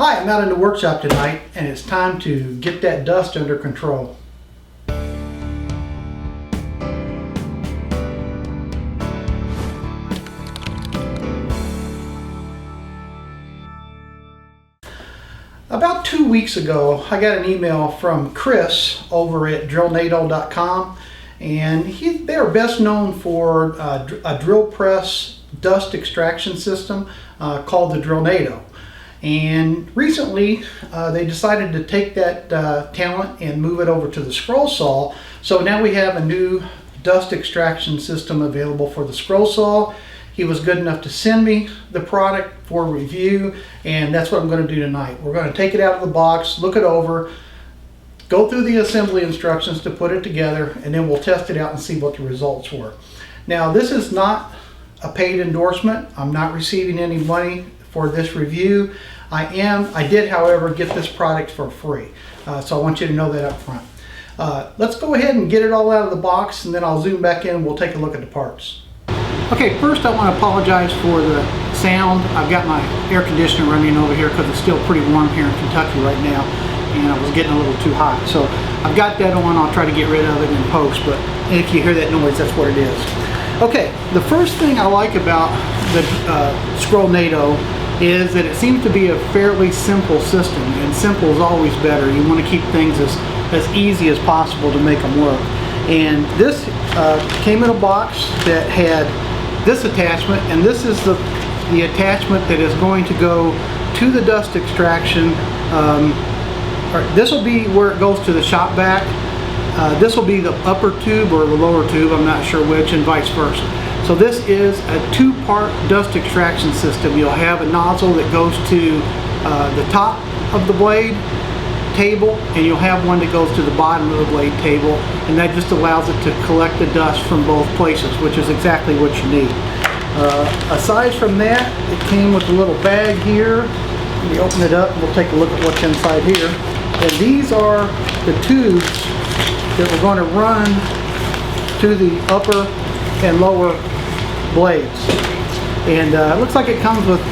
Hi, I'm out in the workshop tonight and it's time to get that dust under control. About 2 weeks ago, I got an email from Chris over at Scrollnado.com, and they are best known for a drill press dust extraction system called the Scrollnado. And recently, they decided to take that talent and move it over to the scroll saw. So now we have a new dust extraction system available for the scroll saw. He was good enough to send me the product for review, and that's what I'm going to do tonight. We're going to take it out of the box, look it over, go through the assembly instructions to put it together, and then we'll test it out and see what the results were. Now, this is not a paid endorsement. I'm not receiving any money for this review. I did, however, get this product for free. So I want you to know that up front. Let's go ahead and get it all out of the box, and then I'll zoom back in and we'll take a look at the parts. Okay, first I want to apologize for the sound. I've got my air conditioner running over here because it's still pretty warm here in Kentucky right now, and I was getting a little too hot. So I've got that on. I'll try to get rid of it in post, but if you hear that noise, that's what it is. Okay, the first thing I like about the Scrollnado is that it seems to be a fairly simple system, and simple is always better. You want to keep things as easy as possible to make them work. And this came in a box that had this attachment, and this is the attachment that is going to go to the dust extraction. This will be where it goes to the shop vac. This will be the upper tube or the lower tube, I'm not sure which, and vice versa. So this is a two-part dust extraction system. You'll have a nozzle that goes to the top of the blade table, and you'll have one that goes to the bottom of the blade table, and that just allows it to collect the dust from both places, which is exactly what you need. Aside from that, it came with a little bag here. Let me open it up and we'll take a look at what's inside here. And these are the tubes that we're going to run to the upper and lower blades. And it looks like it comes with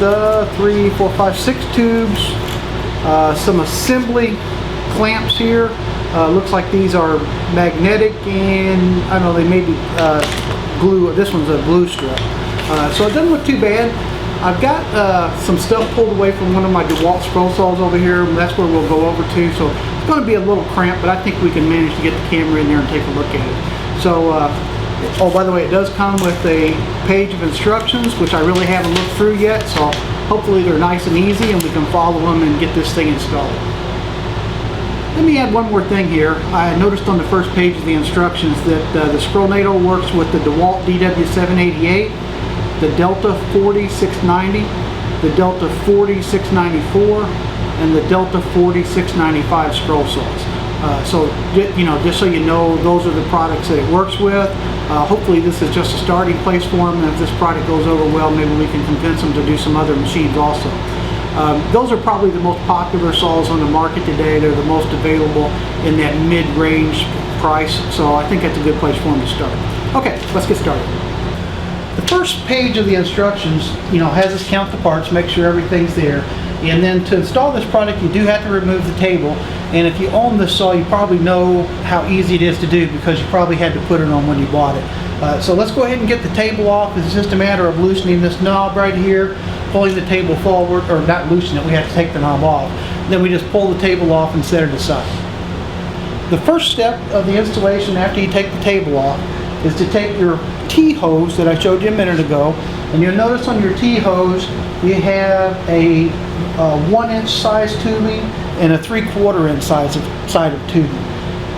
3, 4, 5, 6 tubes, some assembly clamps here. Looks like these are magnetic, and I don't know, they may be glue. This one's a glue strip. So it doesn't look too bad. I've got some stuff pulled away from one of my DeWalt scroll saws over here. That's where we'll go over to. So it's going to be a little cramped, but I think we can manage to get the camera in there and take a look at it. So, oh, by the way, it does come with a page of instructions, which I really haven't looked through yet. So hopefully they're nice and easy and we can follow them and get this thing installed. Let me add one more thing here. I noticed on the first page of the instructions that the Scrollnado works with the DeWalt DW788, the Delta 40690, the Delta 40694, and the Delta 40695 scroll saws. So, you know, just so you know, those are the products that it works with. Hopefully this is just a starting place for them, and if this product goes over well, maybe we can convince them to do some other machines also. Those are probably the most popular saws on the market today. They're the most available in that mid-range price, so I think that's a good place for them to start. Okay, let's get started. The first page of the instructions, you know, has us count the parts, make sure everything's there. And then to install this product, you do have to remove the table. And if you own this saw, you probably know how easy it is to do because you probably had to put it on when you bought it. So let's go ahead and get the table off. It's just a matter of loosening this knob right here, pulling the table forward, or not loosening it, we have to take the knob off. Then we just pull the table off and set it aside. The first step of the installation after you take the table off is to take your T-hose that I showed you a minute ago, and you'll notice on your T-hose you have a 1-inch size tubing and a 3/4 inch side of tubing.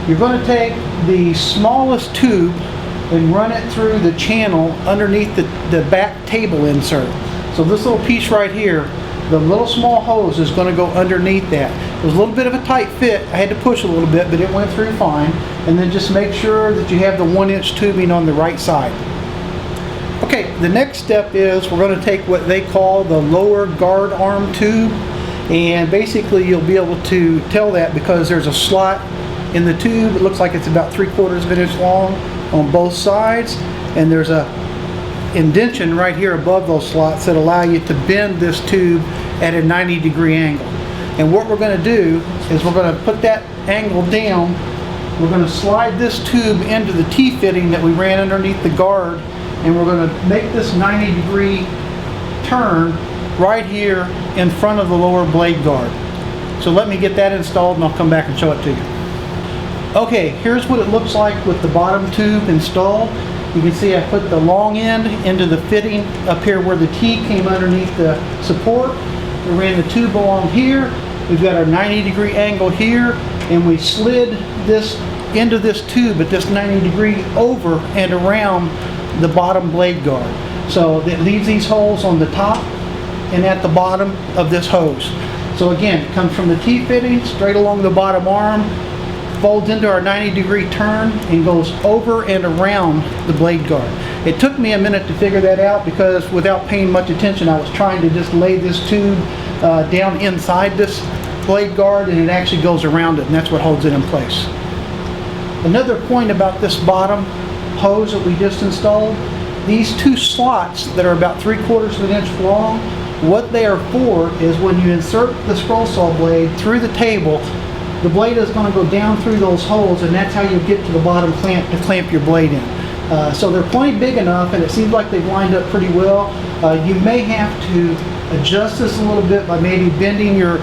You're going to take the smallest tube and run it through the channel underneath the back table insert. So this little piece right here, the little small hose is going to go underneath that. It was a little bit of a tight fit. I had to push a little bit, but it went through fine. And then just make sure that you have the 1-inch tubing on the right side. Okay, the next step is we're going to take what they call the lower guard arm tube, and basically you'll be able to tell that because there's a slot in the tube. It looks like it's about 3/4 of an inch long on both sides, and there's a indentation right here above those slots that allow you to bend this tube at a 90-degree angle. And what we're going to do is we're going to put that angle down. We're going to slide this tube into the T-fitting that we ran underneath the guard, and we're going to make this 90-degree turn right here in front of the lower blade guard. So let me get that installed and I'll come back and show it to you. Okay, here's what it looks like with the bottom tube installed. You can see I put the long end into the fitting up here where the T came underneath the support. We ran the tube along here. We've got our 90-degree angle here, and we slid this into this tube at this 90-degree over and around the bottom blade guard. So it leaves these holes on the top and at the bottom of this hose. So again, it comes from the T-fitting straight along the bottom arm, folds into our 90-degree turn, and goes over and around the blade guard. It took me a minute to figure that out because without paying much attention, I was trying to just lay this tube down inside this blade guard, and it actually goes around it, and that's what holds it in place. Another point about this bottom hose that we just installed, these two slots that are about 3/4 of an inch long, what they are for is when you insert the scroll saw blade through the table, the blade is going to go down through those holes, and that's how you get to the bottom clamp to clamp your blade in. So they're plenty big enough, and it seems like they've lined up pretty well. You may have to adjust this a little bit by maybe bending your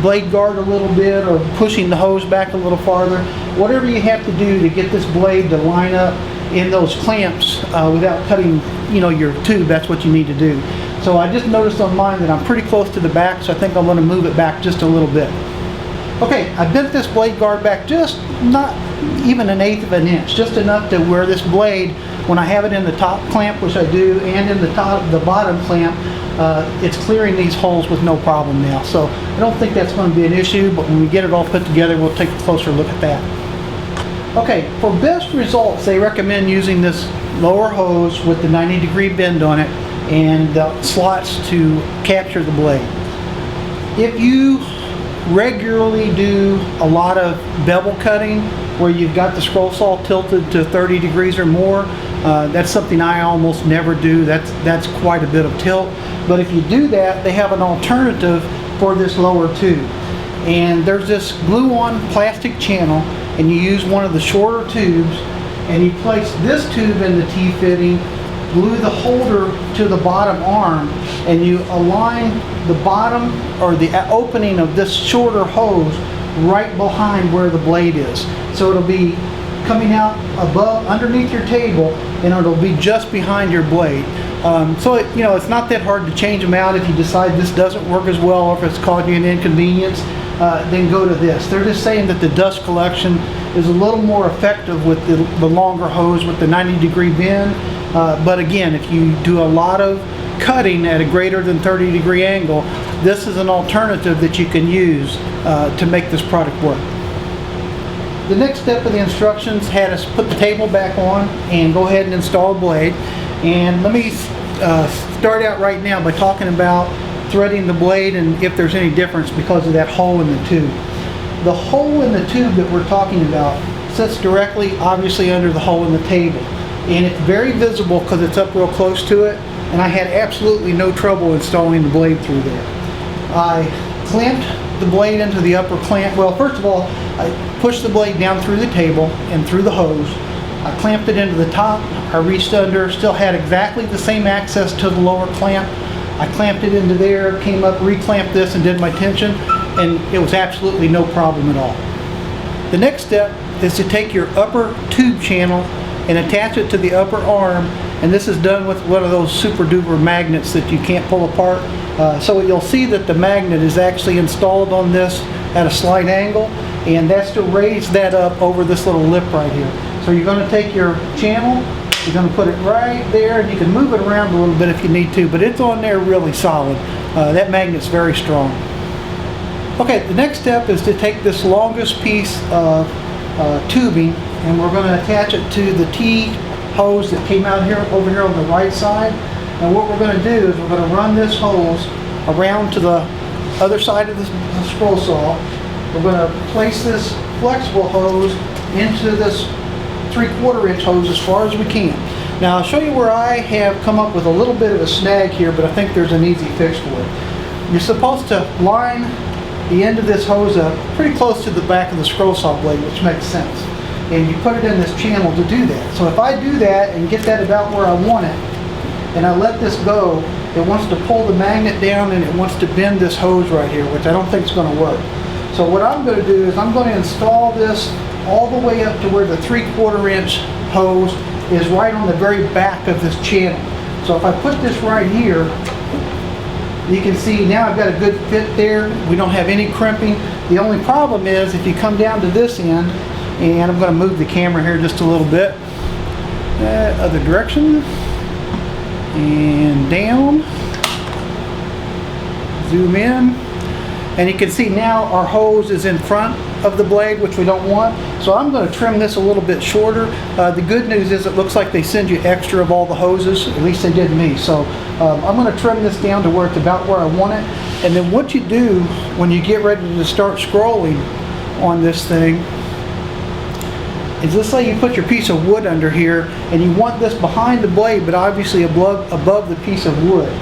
blade guard a little bit or pushing the hose back a little farther. Whatever you have to do to get this blade to line up in those clamps without cutting, your tube, that's what you need to do. So I just noticed on mine that I'm pretty close to the back, so I think I'm going to move it back just a little bit. Okay, I bent this blade guard back just not even 1/8 of an inch, just enough to where this blade, when I have it in the top clamp, which I do, and in the bottom clamp, it's clearing these holes with no problem now. So I don't think that's going to be an issue, but when we get it all put together, we'll take a closer look at that. Okay, for best results, they recommend using this lower hose with the 90-degree bend on it and the slots to capture the blade. If you regularly do a lot of bevel cutting where you've got the scroll saw tilted to 30 degrees or more, that's something I almost never do. That's quite a bit of tilt. But if you do that, they have an alternative for this lower tube. And there's this glue-on plastic channel, and you use one of the shorter tubes, and you place this tube in the T-fitting, glue the holder to the bottom arm, and you align the bottom or the opening of this shorter hose right behind where the blade is. So it'll be coming out above, underneath your table, and it'll be just behind your blade. So it's not that hard to change them out if you decide this doesn't work as well or if it's causing you an inconvenience. Then go to this. They're just saying that the dust collection is a little more effective with the longer hose with the 90-degree bend. But again, if you do a lot of cutting at a greater than 30-degree angle, this is an alternative that you can use to make this product work. The next step of the instructions had us put the table back on and go ahead and install a blade. And let me start out right now by talking about threading the blade and if there's any difference because of that hole in the tube. The hole in the tube that we're talking about sits directly, obviously, under the hole in the table. And it's very visible because it's up real close to it, and I had absolutely no trouble installing the blade through there. I clamped the blade into the upper clamp. Well, first of all, I pushed the blade down through the table and through the hose. I clamped it into the top. I reached under, still had exactly the same access to the lower clamp. I clamped it into there, came up, reclamped this, and did my tension, and it was absolutely no problem at all. The next step is to take your upper tube channel and attach it to the upper arm, and this is done with one of those super duper magnets that you can't pull apart. So you'll see that the magnet is actually installed on this at a slight angle, and that's to raise that up over this little lip right here. So you're going to take your channel, you're going to put it right there, and you can move it around a little bit if you need to, but it's on there really solid. That magnet's very strong. Okay, the next step is to take this longest piece of tubing, and we're going to attach it to the T hose that came out here over here on the right side. And what we're going to do is we're going to run this hose around to the other side of the scroll saw. We're going to place this flexible hose into this 3/4 inch hose as far as we can. Now I'll show you where I have come up with a little bit of a snag here, but I think there's an easy fix for it. You're supposed to line the end of this hose up pretty close to the back of the scroll saw blade, which makes sense. And you put it in this channel to do that. So if I do that and get that about where I want it, and I let this go, it wants to pull the magnet down and it wants to bend this hose right here, which I don't think is going to work. So what I'm going to do is I'm going to install this all the way up to where the 3/4 inch hose is right on the very back of this channel. So if I put this right here, you can see now I've got a good fit there. We don't have any crimping. The only problem is if you come down to this end, and I'm going to move the camera here just a little bit, other direction, and down, zoom in, and you can see now our hose is in front of the blade, which we don't want. So I'm going to trim this a little bit shorter. The good news is it looks like they send you extra of all the hoses, at least they did me. So I'm going to trim this down to where it's about where I want it. And then what you do when you get ready to start scrolling on this thing is, let's say you put your piece of wood under here and you want this behind the blade but obviously above the piece of wood.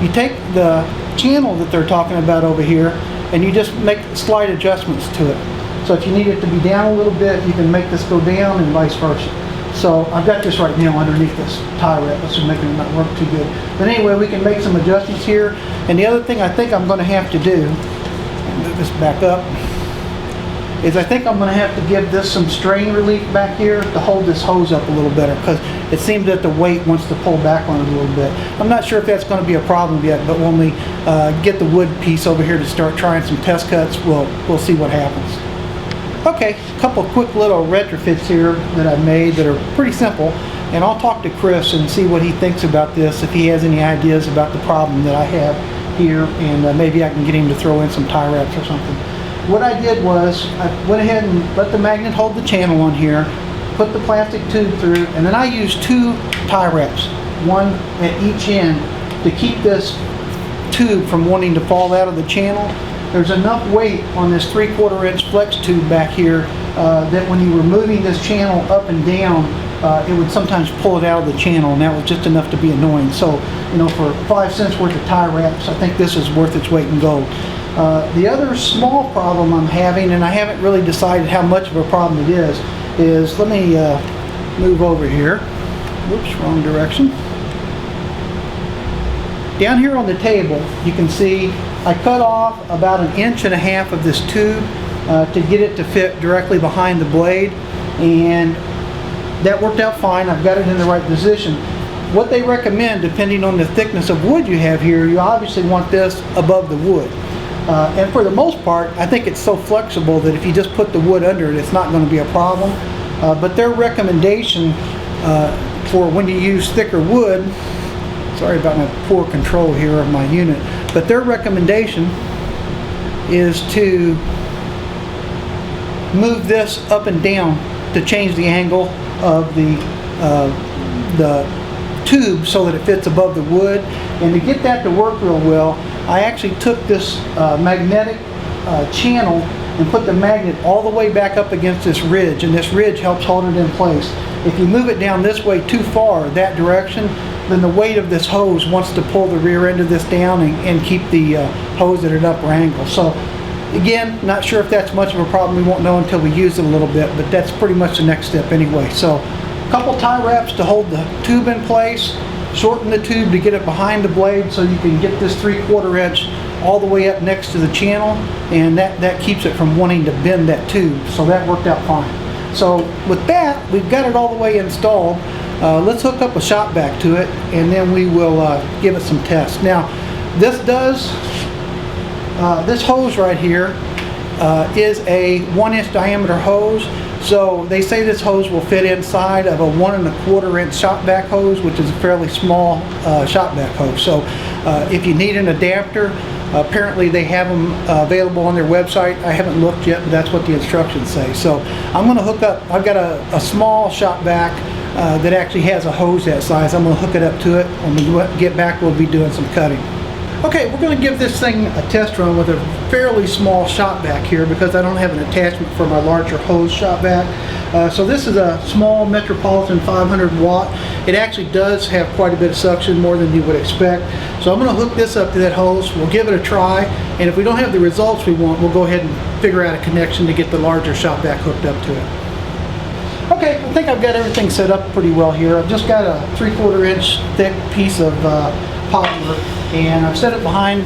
You take the channel that they're talking about over here and you just make slight adjustments to it. So if you need it to be down a little bit, you can make this go down and vice versa. So I've got this right now underneath this tie wrap, which is making it not work too good. But anyway, we can make some adjustments here. And the other thing I think I'm going to have to do, move this back up, is I think I'm going to have to give this some strain relief back here to hold this hose up a little better, because it seems that the weight wants to pull back on it a little bit. I'm not sure if that's going to be a problem yet, but when we get the wood piece over here to start trying some test cuts, we'll see what happens. Okay, a couple quick little retrofits here that I made that are pretty simple, and I'll talk to Chris and see what he thinks about this, if he has any ideas about the problem that I have here, and maybe I can get him to throw in some tie wraps or something. What I did was I went ahead and let the magnet hold the channel on here, put the plastic tube through, and then I used 2 tie wraps, one at each end, to keep this tube from wanting to fall out of the channel. There's enough weight on this 3/4 inch flex tube back here that when you were moving this channel up and down, it would sometimes pull it out of the channel, and that was just enough to be annoying. So, you know, for 5 cents worth of tie wraps, I think this is worth its weight in gold. The other small problem I'm having, and I haven't really decided how much of a problem it is let me move over here. Whoops, wrong direction. Down here on the table, you can see I cut off about 1.5 inches of this tube to get it to fit directly behind the blade, and that worked out fine. I've got it in the right position. What they recommend, depending on the thickness of wood you have here, you obviously want this above the wood. And for the most part, I think it's so flexible that if you just put the wood under it, it's not going to be a problem. But their recommendation for when you use thicker wood, sorry about my poor control here of my unit, but their recommendation is to move this up and down to change the angle of the tube so that it fits above the wood. And to get that to work real well, I actually took this magnetic channel and put the magnet all the way back up against this ridge, and this ridge helps hold it in place. If you move it down this way too far, that direction, then the weight of this hose wants to pull the rear end of this down and keep the hose at an upper angle. So again, not sure if that's much of a problem. We won't know until we use it a little bit, but that's pretty much the next step anyway. So a couple tie wraps to hold the tube in place, shorten the tube to get it behind the blade so you can get this 3/4 inch all the way up next to the channel, and that keeps it from wanting to bend that tube. So that worked out fine. So with that, we've got it all the way installed. Let's hook up a shop vac to it, and then we will give it some tests. Now, this hose right here is a 1-inch diameter hose. So they say this hose will fit inside of a 1 1/4 inch shop vac hose, which is a fairly small shop vac hose. So if you need an adapter, apparently they have them available on their website. I haven't looked yet, but that's what the instructions say. So I'm going to hook up, I've got a small shop vac that actually has a hose that size. I'm going to hook it up to it. When we get back, we'll be doing some cutting. Okay, we're going to give this thing a test run with a fairly small shop vac here because I don't have an attachment for my larger hose shop vac. So this is a small Metropolitan 500 watt. It actually does have quite a bit of suction, more than you would expect. So I'm going to hook this up to that hose. We'll give it a try, And if we don't have the results we want, we'll go ahead and figure out a connection to get the larger shop vac hooked up to it. Okay, I think I've got everything set up pretty well here. I've just got a 3/4 inch thick piece of poplar, and I've set it behind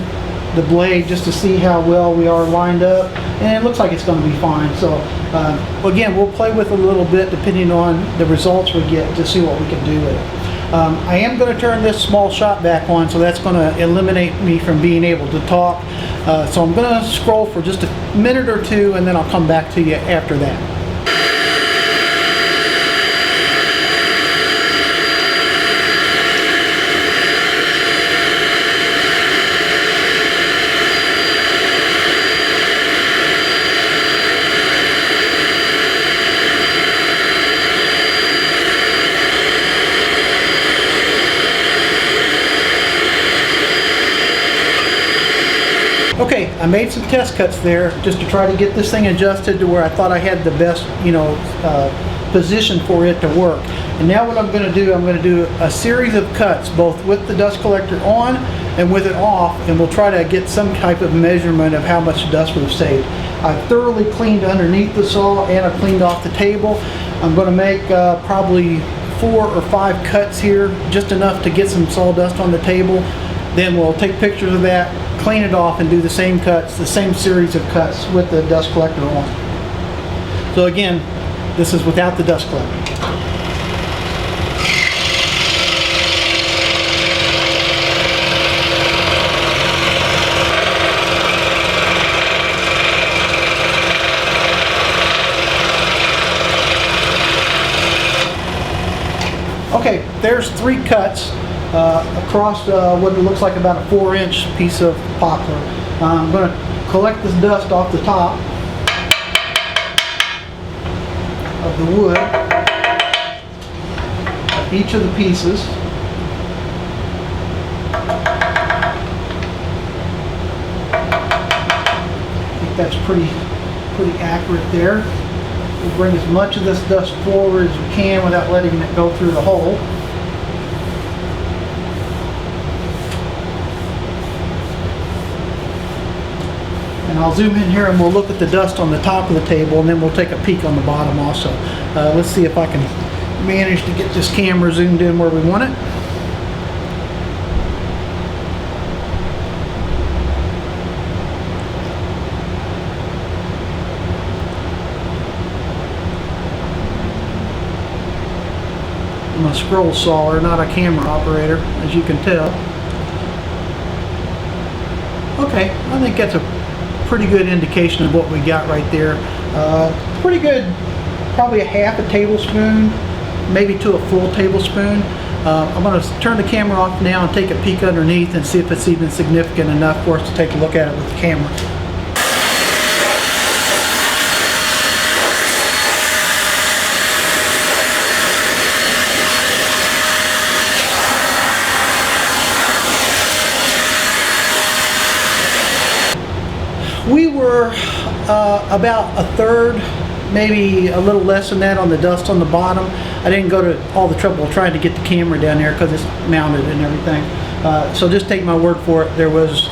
the blade just to see how well we are lined up, and it looks like it's going to be fine. So again, we'll play with it a little bit depending on the results we get to see what we can do with it. I am going to turn this small shop vac on, so that's going to eliminate me from being able to talk. So I'm going to scroll for just a minute or two, and then I'll come back to you after that. Okay, I made some test cuts there just to try to get this thing adjusted to where I thought I had the best, position for it to work. And now what I'm going to do, I'm going to do a series of cuts, both with the dust collector on and with it off, and we'll try to get some type of measurement of how much dust we've saved. I've thoroughly cleaned underneath the saw, and I've cleaned off the table. I'm going to make probably 4 or 5 cuts here, just enough to get some sawdust on the table. Then we'll take pictures of that, clean it off, and do the same cuts, the same series of cuts with the dust collector on. So again, this is without the dust collector. Okay, there's 3 cuts across what it looks like about a 4-inch piece of poplar. I'm going to collect this dust off the top of the wood of each of the pieces. I think that's pretty accurate there. We'll bring as much of this dust forward as we can without letting it go through the hole. And I'll zoom in here and we'll look at the dust on the top of the table, and then we'll take a peek on the bottom also. Let's see if I can manage to get this camera zoomed in where we want it. I'm a scroll sawer, not a camera operator, as you can tell. Okay, I think that's a pretty good indication of what we got right there. Pretty good, probably a half a tablespoon, maybe to a full tablespoon. I'm going to turn the camera off now and take a peek underneath and see if it's even significant enough for us to take a look at it with the camera. We were about a third, maybe a little less than that on the dust on the bottom. I didn't go to all the trouble of trying to get the camera down there because it's mounted and everything. So just take my word for it, there was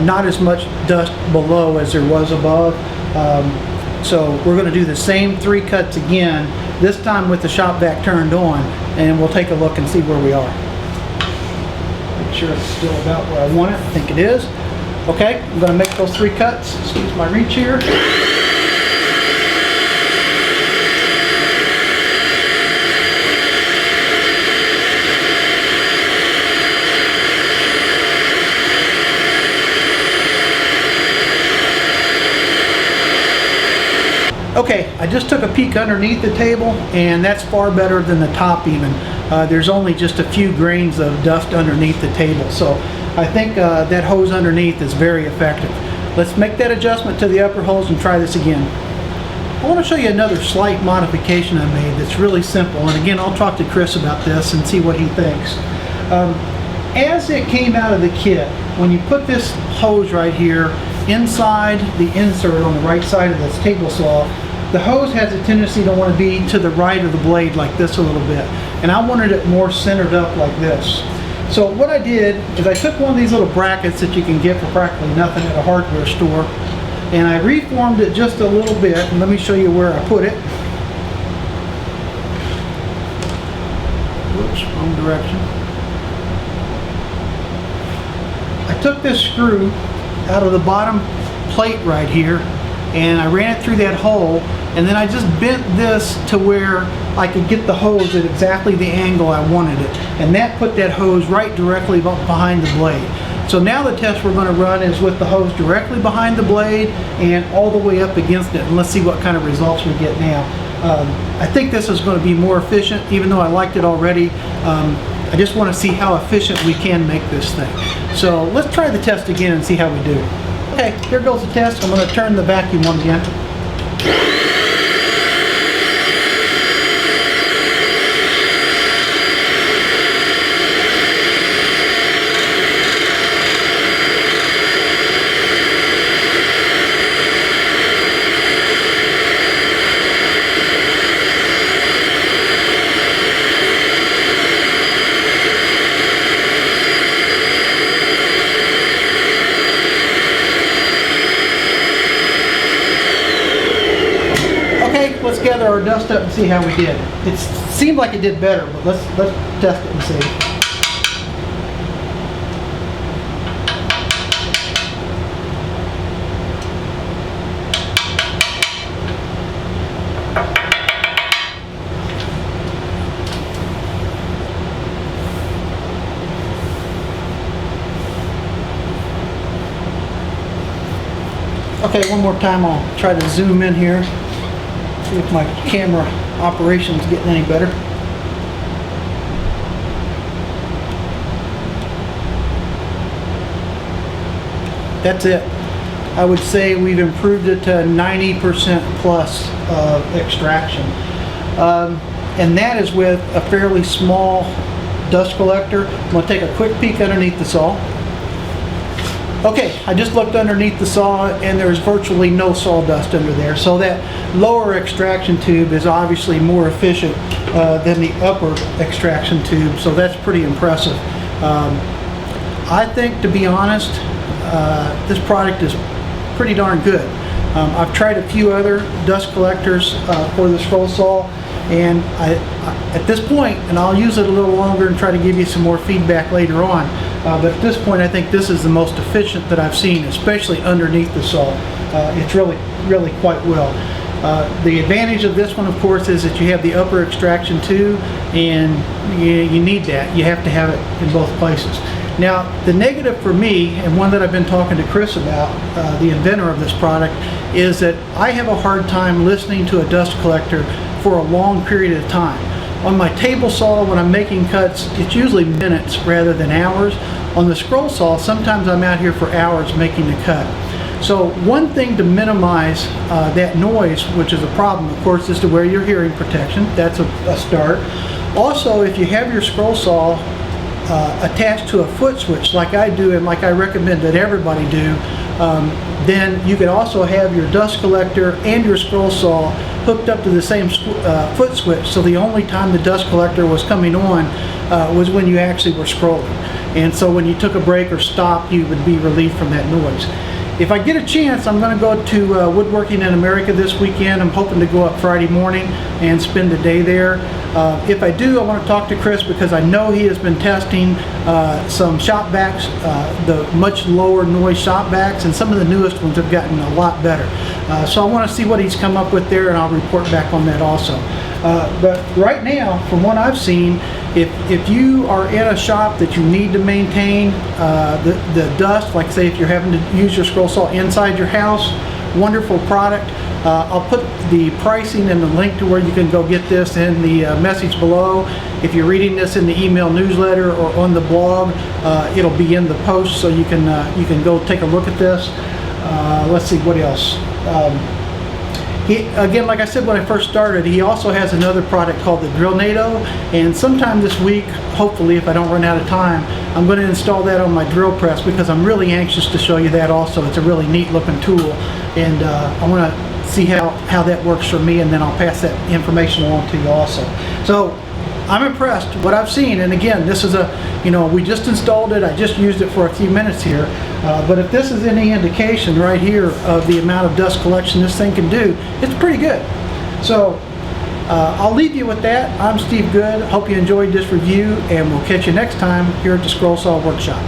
not as much dust below as there was above. So we're going to do the same 3 cuts again, this time with the shop vac turned on, and we'll take a look and see where we are. Make sure it's still about where I want it. I think it is. Okay, I'm going to make those 3 cuts. Excuse my reach here. Okay, I just took a peek underneath the table, and that's far better than the top even. There's only just a few grains of dust underneath the table, so I think that hose underneath is very effective. Let's make that adjustment to the upper hose and try this again. I want to show you another slight modification I made that's really simple, and again I'll talk to Chris about this and see what he thinks. As it came out of the kit, when you put this hose right here inside the insert on the right side of this table saw, the hose has a tendency to want to be to the right of the blade like this a little bit, and I wanted it more centered up like this. So what I did is I took one of these little brackets that you can get for practically nothing at a hardware store, and I reformed it just a little bit, and let me show you where I put it. Whoops, wrong direction. I took this screw out of the bottom plate right here, and I ran it through that hole, and then I just bent this to where I could get the hose at exactly the angle I wanted it, and that put that hose right directly behind the blade. So now the test we're going to run is with the hose directly behind the blade and all the way up against it, and let's see what kind of results we get now. I think this is going to be more efficient, even though I liked it already. I just want to see how efficient we can make this thing. So let's try the test again and see how we do. Okay, here goes the test. I'm going to turn the vacuum on again. Let's gather our dust up and see how we did. It seemed like it did better, but let's test it and see. Okay, one more time I'll try to zoom in here. See if my camera operation's getting any better. That's it. I would say we've improved it to 90% plus of extraction. And that is with a fairly small dust collector. I'm going to take a quick peek underneath the saw. Okay, I just looked underneath the saw and there's virtually no sawdust under there. So that lower extraction tube is obviously more efficient than the upper extraction tube. So that's pretty impressive. I think, to be honest, this product is pretty darn good. I've tried a few other dust collectors for the scroll saw, and at this point, and I'll use it a little longer and try to give you some more feedback later on, but at this point I think this is the most efficient that I've seen, especially underneath the saw. It's really quite well. The advantage of this one, of course, is that you have the upper extraction too, and you need that. You have to have it in both places. Now, the negative for me, and one that I've been talking to Chris about, the inventor of this product, is that I have a hard time listening to a dust collector for a long period of time. On my table saw, when I'm making cuts, it's usually minutes rather than hours. On the scroll saw, sometimes I'm out here for hours making the cut. So one thing to minimize that noise, which is a problem, of course, is to wear your hearing protection. That's a start. Also, if you have your scroll saw attached to a foot switch like I do and like I recommend that everybody do, then you can also have your dust collector and your scroll saw hooked up to the same foot switch, so the only time the dust collector was coming on was when you actually were scrolling. And so when you took a break or stopped, you would be relieved from that noise. If I get a chance, I'm going to go to Woodworking in America this weekend. I'm hoping to go up Friday morning and spend the day there. If I do, I want to talk to Chris because I know he has been testing some shop backs, the much lower noise shop backs, and some of the newest ones have gotten a lot better. So I want to see what he's come up with there, and I'll report back on that also. But right now, from what I've seen, if you are in a shop that you need to maintain the dust, like say if you're having to use your scroll saw inside your house, wonderful product. I'll put the pricing and the link to where you can go get this in the message below. If you're reading this in the email newsletter or on the blog, it'll be in the post, so you can go take a look at this. Let's see what else. Again, like I said when I first started, he also has another product called the Scrollnado, and sometime this week, hopefully if I don't run out of time, I'm going to install that on my drill press because I'm really anxious to show you that also. It's a really neat looking tool, and I want to see how that works for me, and then I'll pass that information along to you also. So I'm impressed what I've seen. And again, this is we just installed it. I just used it for a few minutes here. But if this is any indication right here of the amount of dust collection this thing can do, it's pretty good. So I'll leave you with that. I'm Steve Good. Hope you enjoyed this review, and we'll catch you next time here at the Scroll Saw Workshop.